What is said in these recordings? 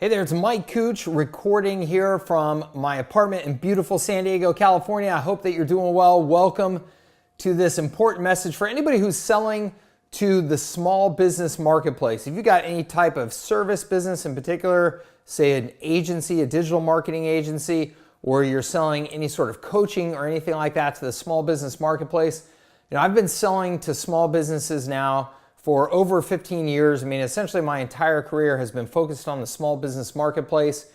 Hey there, it's Mike Cooch recording here from my apartment in beautiful San Diego, California. I hope that you're doing well. Welcome to this important message for anybody who's selling to the small business marketplace. If you got any type of service business in particular, say an agency, a digital marketing agency, or you're selling any sort of coaching or anything like that to the small business marketplace, I've been selling to small businesses now for over 15 years. Essentially my entire career has been focused on the small business marketplace,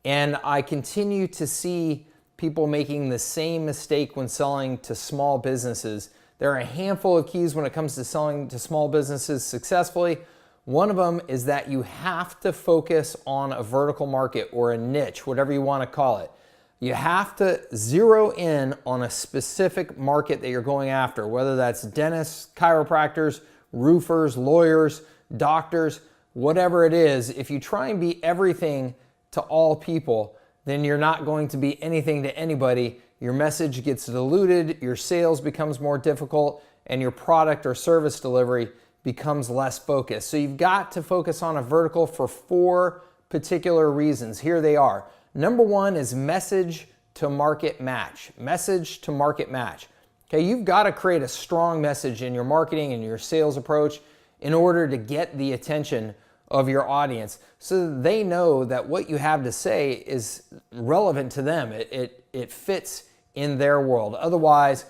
and I continue to see people making the same mistake when selling to small businesses. There are a handful of keys when it comes to selling to small businesses successfully. One of them is that you have to focus on a vertical market or a niche, whatever you want to call it. You have to zero in on a specific market that you're going after, whether that's dentists, chiropractors, roofers, lawyers, doctors, whatever it is. If you try and be everything to all people, then you're not going to be anything to anybody. Your message gets diluted, your sales becomes more difficult, and your product or service delivery becomes less focused. So you've got to focus on a vertical for 4 particular reasons. Here they are. Number 1 is message to market match. Message to market match. Okay, you've got to create a strong message in your marketing and your sales approach in order to get the attention of your audience so that they know that what you have to say is relevant to them. It fits in their world. Otherwise,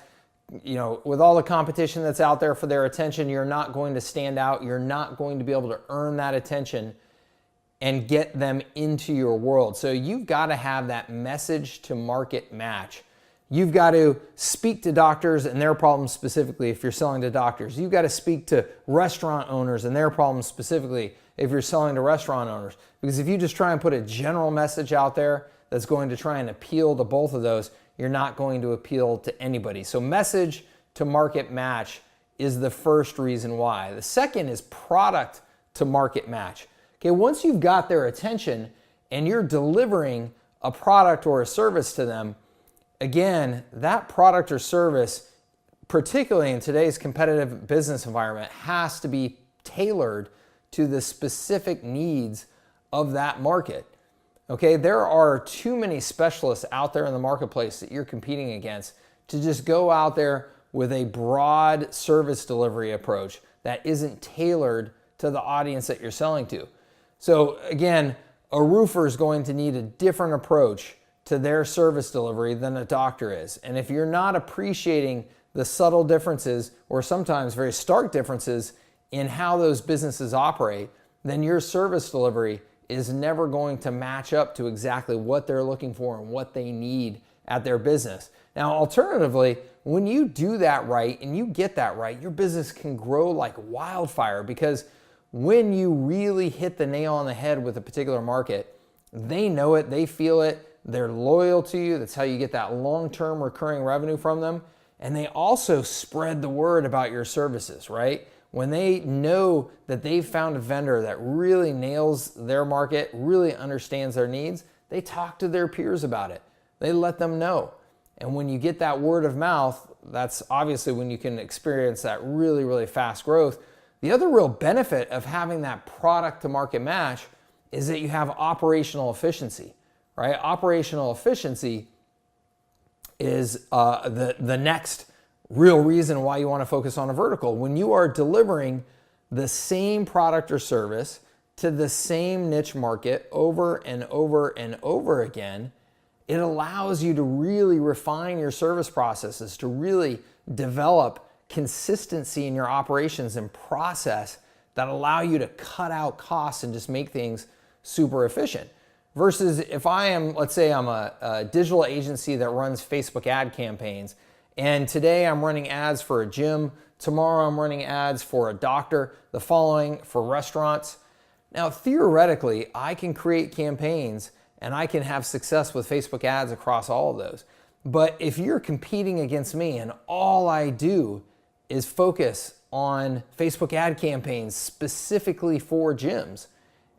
with all the competition that's out there for their attention, you're not going to stand out. You're not going to be able to earn that attention and get them into your world. So you've got to have that message to market match. You've got to speak to doctors and their problems specifically if you're selling to doctors. You've got to speak to restaurant owners and their problems specifically if you're selling to restaurant owners. Because if you just try and put a general message out there that's going to try and appeal to both of those, you're not going to appeal to anybody. So message to market match is the first reason why. The second is product to market match. Okay, once you've got their attention and you're delivering a product or a service to them, again, that product or service, particularly in today's competitive business environment, has to be tailored to the specific needs of that market. Okay, there are too many specialists out there in the marketplace that you're competing against to just go out there with a broad service delivery approach that isn't tailored to the audience that you're selling to. So again, a roofer is going to need a different approach to their service delivery than a doctor is. And if you're not appreciating the subtle differences or sometimes very stark differences in how those businesses operate, then your service delivery is never going to match up to exactly what they're looking for and what they need at their business. Now, alternatively, when you do that right and you get that right, your business can grow like wildfire, because when you really hit the nail on the head with a particular market, they know it, they feel it, they're loyal to you. That's how you get that long-term recurring revenue from them. And they also spread the word about your services, right? When they know that they've found a vendor that really nails their market, really understands their needs, they talk to their peers about it. They let them know. And when you get that word of mouth, that's obviously when you can experience that really, really fast growth. The other real benefit of having that product to market match is that you have operational efficiency. Right? Operational efficiency is the next real reason why you want to focus on a vertical. When you are delivering the same product or service to the same niche market over and over and over again, it allows you to really refine your service processes, to really develop consistency in your operations and process that allow you to cut out costs and just make things super efficient. Versus if let's say I'm a digital agency that runs Facebook ad campaigns, and today I'm running ads for a gym, tomorrow I'm running ads for a doctor, the following for restaurants. Now, theoretically, I can create campaigns and I can have success with Facebook ads across all of those. But if you're competing against me and all I do is focus on Facebook ad campaigns specifically for gyms,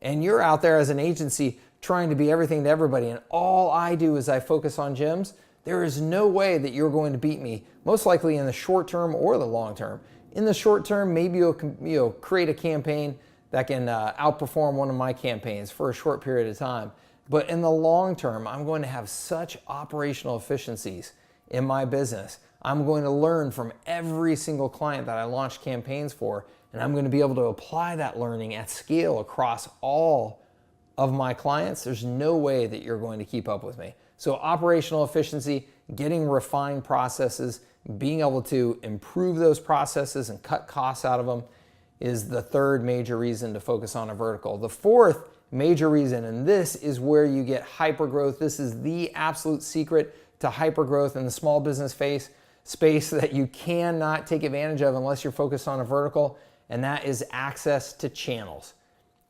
and you're out there as an agency trying to be everything to everybody, and all I do is I focus on gyms, there is no way that you're going to beat me, most likely in the short term or the long term. In the short term, maybe you'll create a campaign that can outperform one of my campaigns for a short period of time. But in the long term, I'm going to have such operational efficiencies in my business. I'm going to learn from every single client that I launch campaigns for, and I'm going to be able to apply that learning at scale across all of my clients. There's no way that you're going to keep up with me. So operational efficiency, getting refined processes, being able to improve those processes and cut costs out of them is the third major reason to focus on a vertical. The fourth major reason, and this is where you get hypergrowth. This is the absolute secret to hypergrowth in the small business space that you cannot take advantage of unless you're focused on a vertical, and that is access to channels.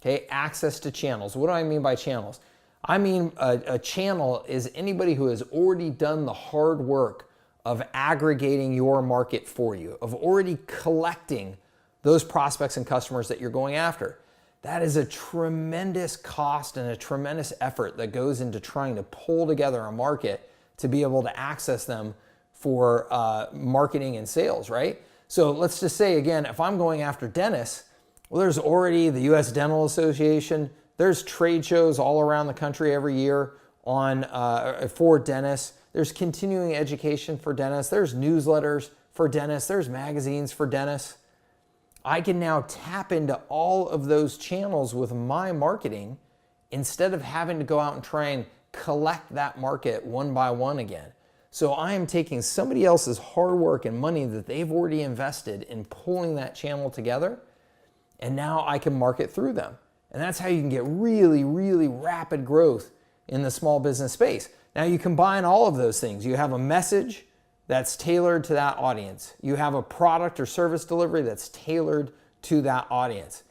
Okay, access to channels. What do I mean by channels? I mean a channel is anybody who has already done the hard work of aggregating your market for you, of already collecting those prospects and customers that you're going after. That is a tremendous cost and a tremendous effort that goes into trying to pull together a market to be able to access them for marketing and sales, right? So let's just say again, if I'm going after dentists, well, there's already the US Dental Association. There's trade shows all around the country every year for dentists. There's continuing education for dentists. There's newsletters for dentists. There's magazines for dentists. I can now tap into all of those channels with my marketing instead of having to go out and try and collect that market one by one again. So I am taking somebody else's hard work and money that they've already invested in pulling that channel together, and now I can market through them. And that's how you can get really, really rapid growth in the small business space. Now you combine all of those things. You have a message that's tailored to that audience. You have a product or service delivery that's tailored to that audience.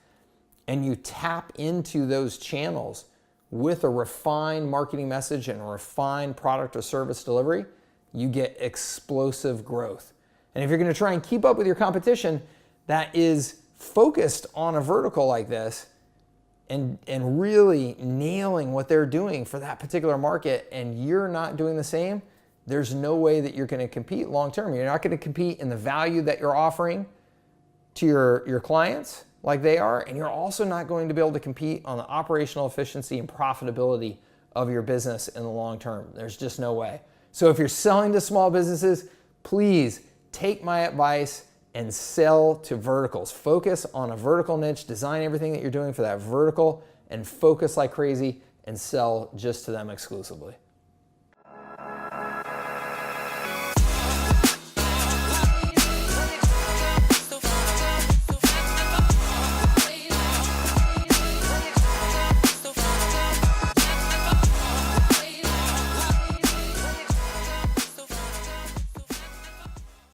And you tap into those channels with a refined marketing message and a refined product or service delivery, you get explosive growth. And if you're going to try and keep up with your competition that is focused on a vertical like this and really nailing what they're doing for that particular market, and you're not doing the same, there's no way that you're going to compete long term. You're not going to compete in the value that you're offering to your clients like they are, and you're also not going to be able to compete on the operational efficiency and profitability of your business in the long term. There's just no way. So if you're selling to small businesses, please take my advice and sell to verticals. Focus on a vertical niche, design everything that you're doing for that vertical, and focus like crazy and sell just to them exclusively.